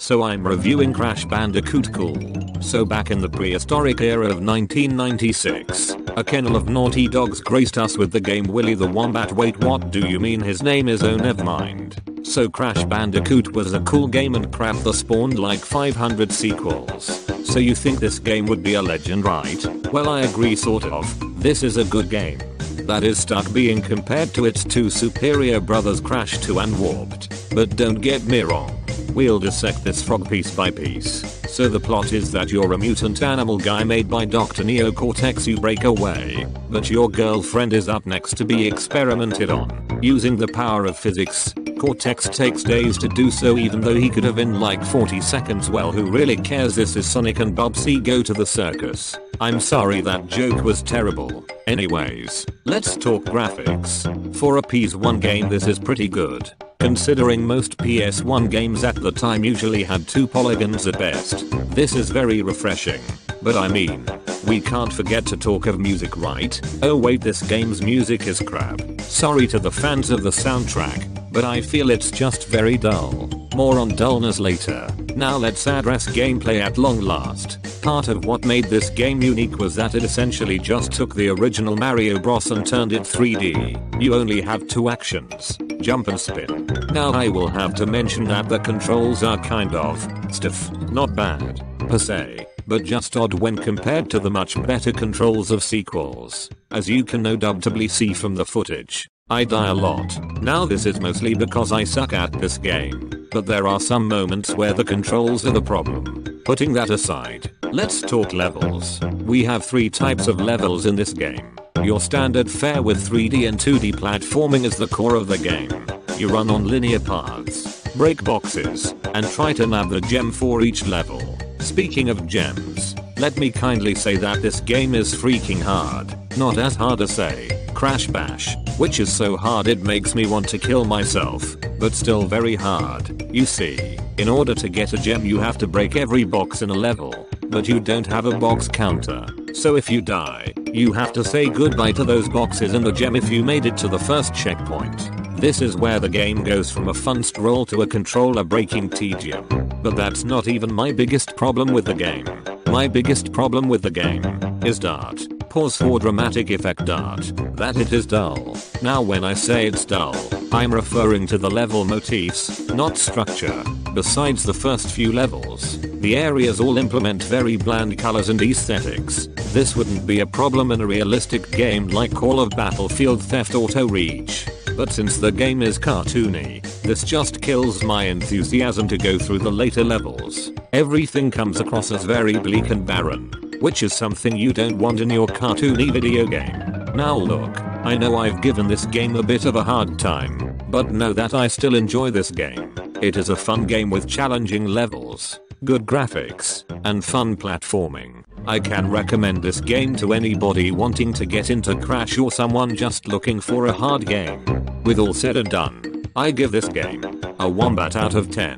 So I'm reviewing Crash Bandicoot. Cool. So back in the prehistoric era of 1996, a kennel of naughty dogs graced us with the game Willy the Wombat. Wait, what do you mean his name is? Oh, never mind. So Crash Bandicoot was a cool game and crap, the spawned like 500 sequels. So you think this game would be a legend, right? Well, I agree sort of. This is a good game that is stuck being compared to its two superior brothers Crash 2 and Warped. But don't get me wrong, we'll dissect this frog piece by piece. So the plot is that you're a mutant animal guy made by Dr. Neo Cortex. You break away, but your girlfriend is up next to be experimented on. Using the power of physics, Cortex takes days to do so even though he could have in like 40 seconds. Well, who really cares? This is Sonic and Bubsy Go to the Circus. I'm sorry, that joke was terrible. Anyways, let's talk graphics. For a PS1 game, this is pretty good, considering most PS1 games at the time usually had 2 polygons at best. This is very refreshing. But I mean, we can't forget to talk of music, right? Oh wait, this game's music is crap. Sorry to the fans of the soundtrack, but I feel it's just very dull. More on dullness later. Now let's address gameplay at long last. Part of what made this game unique was that it essentially just took the original Mario Bros and turned it 3D. You only have 2 actions, jump and spin. Now I will have to mention that the controls are kind of stiff, not bad per se, but just odd when compared to the much better controls of sequels. As you can notably see from the footage, I die a lot. Now this is mostly because I suck at this game, but there are some moments where the controls are the problem. Putting that aside, let's talk levels. We have 3 types of levels in this game. Your standard fare with 3D and 2D platforming is the core of the game. You run on linear paths, break boxes, and try to nab the gem for each level. Speaking of gems, let me kindly say that this game is freaking hard. Not as hard as say Crash Bash, which is so hard it makes me want to kill myself, but still very hard. You see, in order to get a gem you have to break every box in a level, but you don't have a box counter. So if you die, you have to say goodbye to those boxes and a gem if you made it to the first checkpoint. This is where the game goes from a fun stroll to a controller breaking tedium. But that's not even my biggest problem with the game. My biggest problem with the game is Dart. Pause for dramatic effect. Dart. That it is dull. Now when I say it's dull, I'm referring to the level motifs, not structure. Besides the first few levels, the areas all implement very bland colors and aesthetics. This wouldn't be a problem in a realistic game like Call of Battlefield Theft Auto Reach. But since the game is cartoony, this just kills my enthusiasm to go through the later levels. Everything comes across as very bleak and barren, which is something you don't want in your cartoony video game. Now look, I know I've given this game a bit of a hard time, but know that I still enjoy this game. It is a fun game with challenging levels, good graphics, and fun platforming. I can recommend this game to anybody wanting to get into Crash or someone just looking for a hard game. With all said and done, I give this game a wombat out of 10.